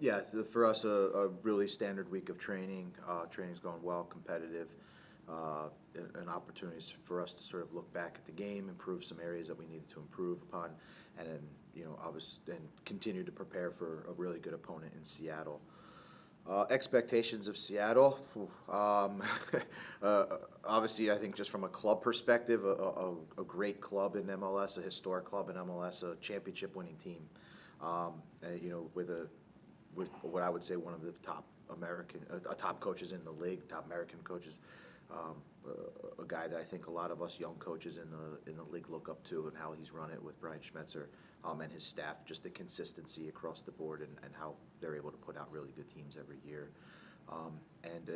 Yeah, for us, a really standard week of training. Training's going well, competitive, and opportunities for us to sort of look back at the game, improve some areas that we needed to improve upon, and then and continue to prepare for a really good opponent in Seattle. Expectations of Seattle, obviously, I think just from a club perspective, a great club in MLS, a historic club in MLS, a championship-winning team. With what I would say one of the top top coaches in the league, top American coaches, a guy that I think a lot of us young coaches in the league look up to, and how he's run it with Brian Schmetzer and his staff, just the consistency across the board, and how they're able to put out really good teams every year. And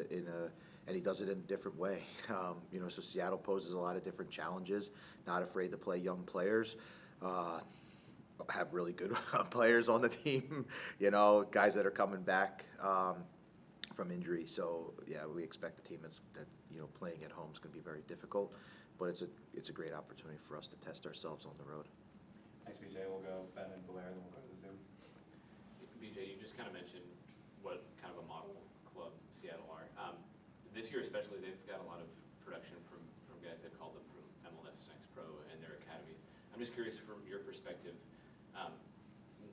he does it in a different way. So Seattle poses a lot of different challenges, not afraid to play young players. Have really good players on the team, guys that are coming back from injury. So yeah, we expect the team that playing at home is going to be very difficult, but it's a great opportunity for us to test ourselves on the road. Thanks, BJ. We'll go Ben and Blair, then we'll go to the Zoom. BJ, you just kind of mentioned what kind of a model club Seattle are. This year especially, they've got a lot of production from guys that called them from MLS Next Pro and their academy. I'm just curious from your perspective,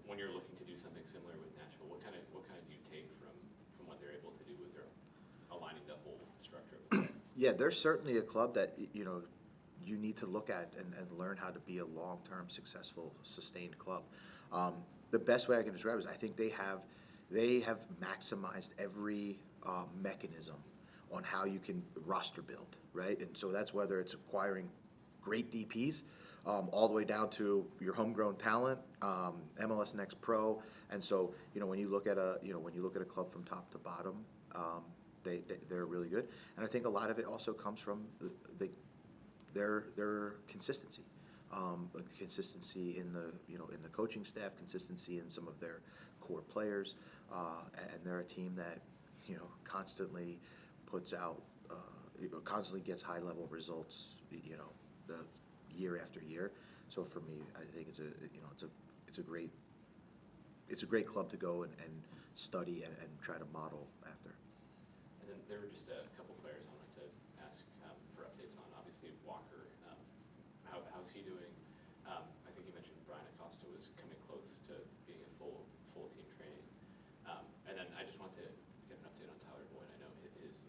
when you're looking to do something similar with Nashville, what kind of do you take from what they're able to do with their aligning the whole structure of the club? Yeah, there's certainly a club that you need to look at and learn how to be a long-term, successful, sustained club. The best way I can describe it is I think they have maximized every mechanism on how you can roster build, right? And so that's whether it's acquiring great DPs, all the way down to your homegrown talent, MLS Next Pro, and so when you look at a club from top to bottom, they're really good, and I think a lot of it also comes from their consistency, consistency in the coaching staff, consistency in some of their core players, and they're a team that constantly puts out, constantly gets high level results, the year after year. So for me, I think it's a great club to go and study and try to model after. And then there were just a couple players I wanted to ask for updates on. Obviously, Walker, how's he doing? I think you mentioned Brian Acosta was coming close to being in full team training. And then I just want to get an update on Tyler Boyd. I know he's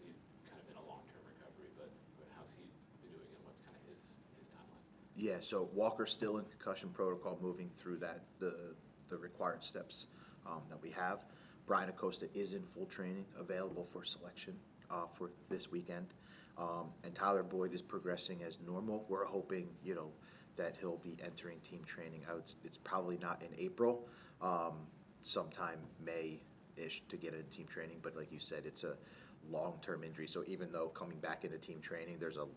kind of in a long-term recovery, but how's he been doing, and what's kind of his timeline? Yeah, so Walker's still in concussion protocol, moving through the required steps that we have. Brian Acosta is in full training, available for selection for this weekend. And Tyler Boyd is progressing as normal. We're hoping, that he'll be entering team training out. It's probably not in April, sometime May-ish to get into team training. But like you said, it's a long-term injury. So even though coming back into team training, there's a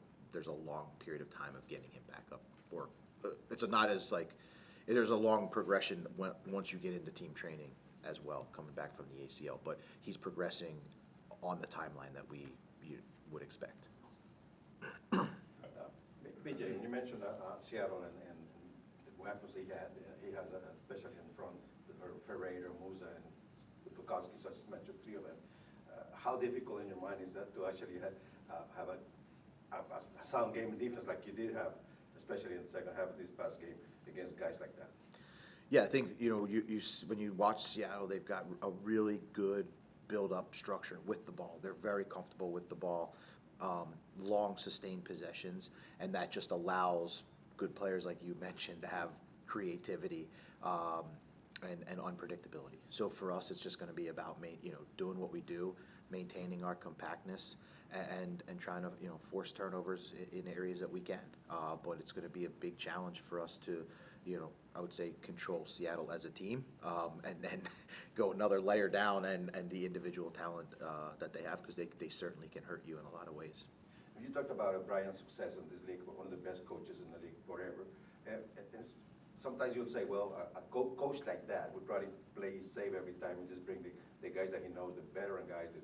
long period of time of getting him back up. Or there's a long progression once you get into team training as well, coming back from the ACL. But he's progressing on the timeline that you would expect. BJ, you mentioned Seattle and the weapons he has, especially in front, Ferreira, Musa, and Bukowski, so I just mentioned three of them. How difficult in your mind is that to actually have a sound game in defense like you did have, especially in the second half of this past game against guys like that? Yeah, I think you when you watch Seattle, they've got a really good build-up structure with the ball. They're very comfortable with the ball, long sustained possessions, and that just allows good players like you mentioned to have creativity and unpredictability. So for us, it's just going to be about doing what we do, maintaining our compactness, and trying to force turnovers in areas that we can. But it's going to be a big challenge for us to I would say control Seattle as a team, and then go another layer down and the individual talent that they have, because they certainly can hurt you in a lot of ways. You talked about Brian's success in this league, one of the best coaches in the league forever. And sometimes you'll say, well, a coach like that would probably play safe every time and just bring the guys that he knows, the veteran guys, the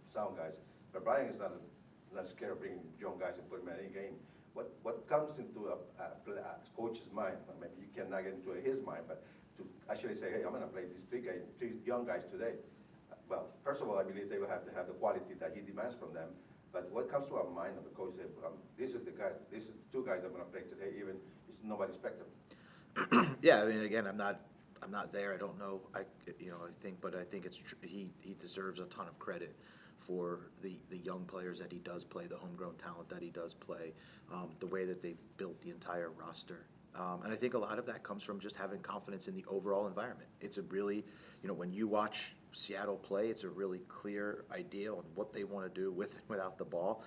sound guys. But Brian is not scared of bringing young guys and put them in any game. What comes into a coach's mind? Maybe you cannot get into his mind, but to actually say, hey, I'm going to play these three young guys today. Well, first of all, I believe they will have to have the quality that he demands from them. But what comes to our mind of the coach is, this is the guy, this is the two guys I'm going to play today, even if nobody expect them. Yeah, I mean, again, I'm not there. I don't know. I think it's he deserves a ton of credit for the young players that he does play, the homegrown talent that he does play, the way that they've built the entire roster. And I think a lot of that comes from just having confidence in the overall environment. It's a really, when you watch Seattle play, it's a really clear idea on what they want to do with and without the ball.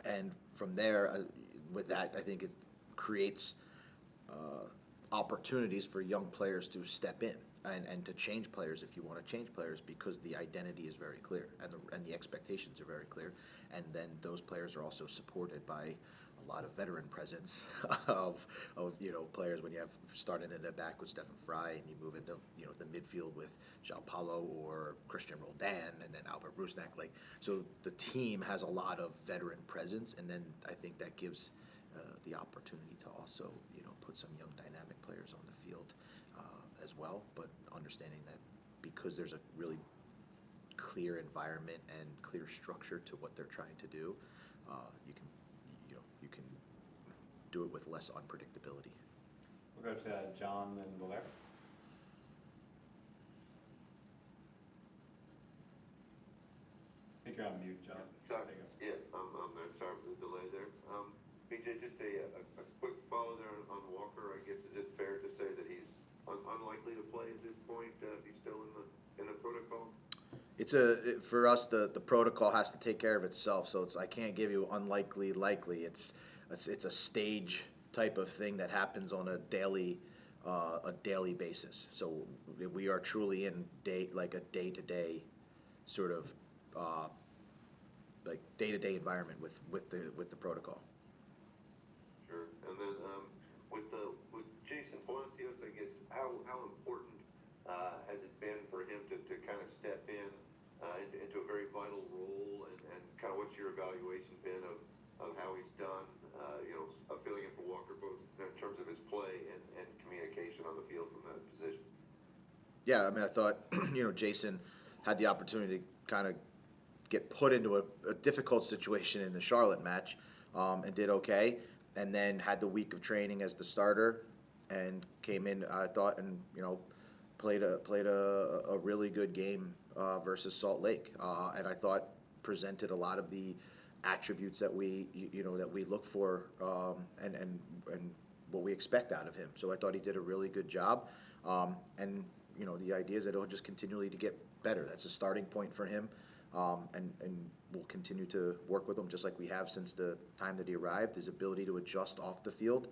And from there, with that, I think it creates opportunities for young players to step in and to change players if you want to change players, because the identity is very clear and the expectations are very clear. And then those players are also supported by a lot of veteran presence of players. When you have started in the back with Stephen Fry and you move into the midfield with João Paulo or Christian Roldan and then Albert Rusnak, so the team has a lot of veteran presence, and then I think that gives the opportunity to also put some young dynamic players on the field as well, but understanding that because there's a really clear environment and clear structure to what they're trying to do, you can do it with less unpredictability. We'll go to John and Blair. I think you're on mute, John. Sorry, There you go. yeah, I'm sorry for the delay there. BJ, just a quick follow there on Walker. I guess, is it fair to say that he's unlikely to play at this point if he's still in the protocol? For us, the protocol has to take care of itself. So I can't give you unlikely, likely. It's a stage type of thing that happens on a daily basis. So we are truly in a day-to-day sort of day-to-day environment with the protocol. Sure. And then with Jason Palacios, I guess, how important has it been for him to kind of step in into a very vital role, and kind of what's your evaluation been of how he's done, filling in for Walker, both in terms of his play and communication on the field from that position? Yeah, I mean, I thought, Jason had the opportunity to kind of get put into a difficult situation in the Charlotte match, and did okay, and then had the week of training as the starter, and came in, I thought, and played a really good game versus Salt Lake, and I thought presented a lot of the attributes that we look for, and what we expect out of him. So I thought he did a really good job, and the idea is that he'll just continually to get better. That's a starting point for him, and we'll continue to work with him just like we have since the time that he arrived. His ability to adjust off the field,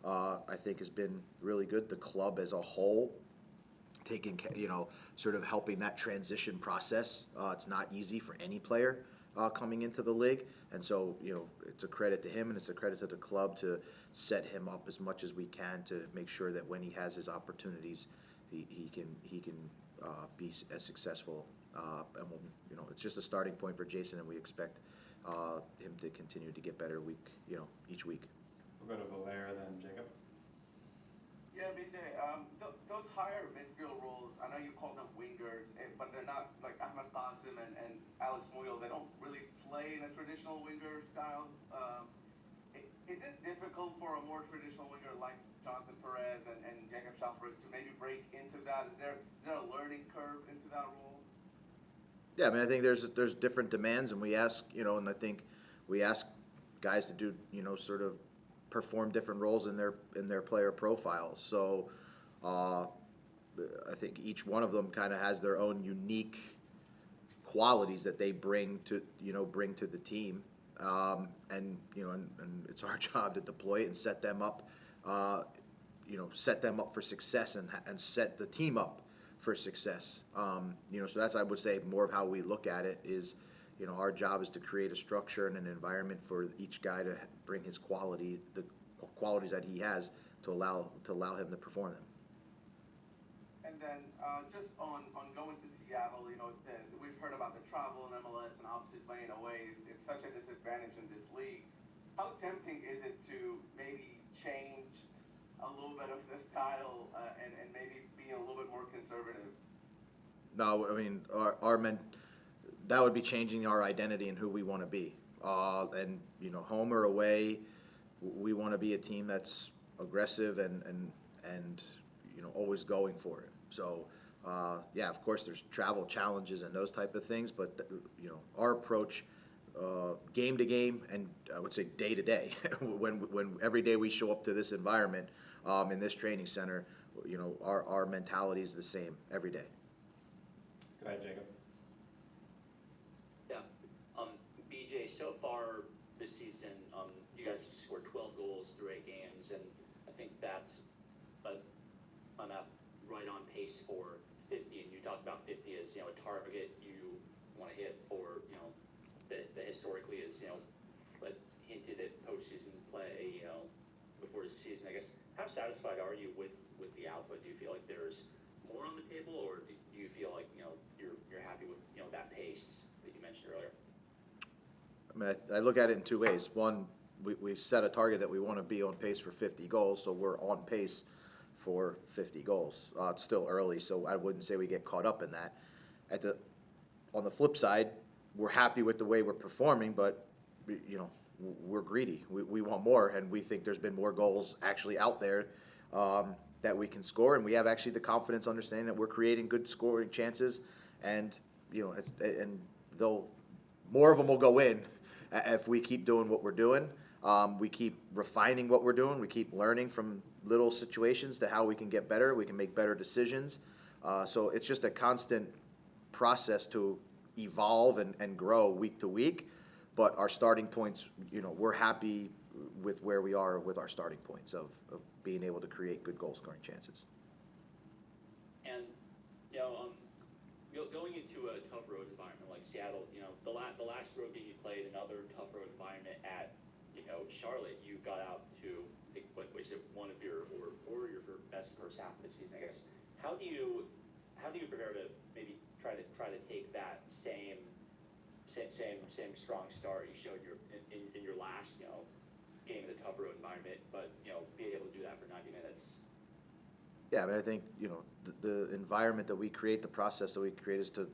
I think, has been really good. The club as a whole, sort of helping that transition process. It's not easy for any player coming into the league, and so it's a credit to him and it's a credit to the club to set him up as much as we can to make sure that when he has his opportunities, he can be as successful. And it's just a starting point for Jason, and we expect him to continue to get better each week. We'll go to Blair, then Jacob. Yeah, BJ, those higher midfield roles, I know you call them wingers, but they're not like Ahmed Qasim and Alex Muyl. They don't really play in a traditional winger style. Is it difficult for a more traditional winger like Jonathan Perez and Jacob Schaffer to maybe break into that? Is there a learning curve into that role? Yeah, I mean, I think there's different demands, and we ask, and I think we ask guys to do, sort of perform different roles in their player profiles. So I think each one of them kind of has their own unique qualities that they bring to the team, and it's our job to deploy it and set them up, for success and set the team up for success. So that's, I would say, more of how we look at it is, our job is to create a structure and an environment for each guy to bring his qualities that he has to allow him to perform them. And then just on going to Seattle, we've heard about the travel in MLS, and obviously playing away is such a disadvantage in this league. How tempting is it to maybe change a little bit of the style and maybe being a little bit more conservative? No, I mean, that would be changing our identity and who we want to be. And, you know, home or away, we want to be a team that's aggressive and you know, always going for it. So, yeah, of course, there's travel challenges and those type of things, but, you know, our approach, game to game, and I would say day to day, when every day we show up to this environment, in this training center, you know, our mentality is the same every day. Go ahead, Jacob. Yeah. BJ, so far this season, you guys have scored 12 goals through 8 games, and I think that's right on pace for 50. And you talked about 50 as, you know, a target you want to hit for, you know, that historically is, you know, but hinted at postseason play, you know, before the season. I guess, how satisfied are you with the output? Do you feel like there's more on the table, or do you feel like, you know, you're happy with, you know, that pace that you mentioned earlier? I mean, I look at it in two ways. One, we set a target that we want to be on pace for 50 goals, so we're on pace for 50 goals. It's still early, so I wouldn't say we get caught up in that. On the flip side, we're happy with the way we're performing, but you know, we're greedy. We want more, and we think there's been more goals actually out there that we can score, and we have actually the confidence, understanding that we're creating good scoring chances, and you know, more of them will go in if we keep doing what we're doing. We keep refining what we're doing. We keep learning from little situations to how we can get better. We can make better decisions. So it's just a constant process to evolve and grow week to week. But our starting points, you know, we're happy with where we are with our starting points of being able to create good goal scoring chances. And, you know, going into a tough road environment like Seattle, you know, the last road game you played, another tough road environment at, you know, Charlotte, you got out to, I think, what was it, one of your or your best first half of the season, I guess. How do you prepare to maybe try to take that same strong start you showed in your last, you know, game in the tough road environment, but, you know, be able to do that for 90 minutes? Yeah, I mean, I think, you know, the environment that we create, the process that we create is to,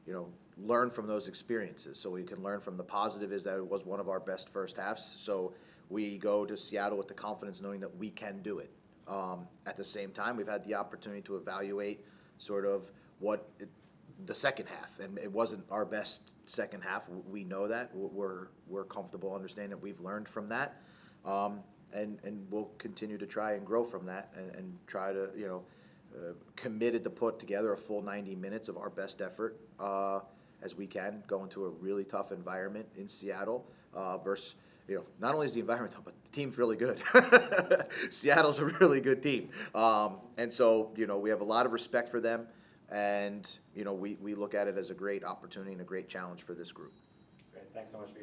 you know, learn from those experiences. So we can learn from the positive is that it was one of our best first halves. So we go to Seattle with the confidence knowing that we can do it. At the same time, we've had the opportunity to evaluate sort of the second half, and it wasn't our best second half. We know that. We're comfortable understanding that we've learned from that. And we'll continue to try and grow from that and try to, you know, committed to put together a full 90 minutes of our best effort as we can, go into a really tough environment in Seattle versus, you know, not only is the environment tough, but the team's really good. Seattle's a really good team. And so, you know, we have a lot of respect for them, and, you know, we look at it as a great opportunity and a great challenge for this group. Great, thanks so much, BJ.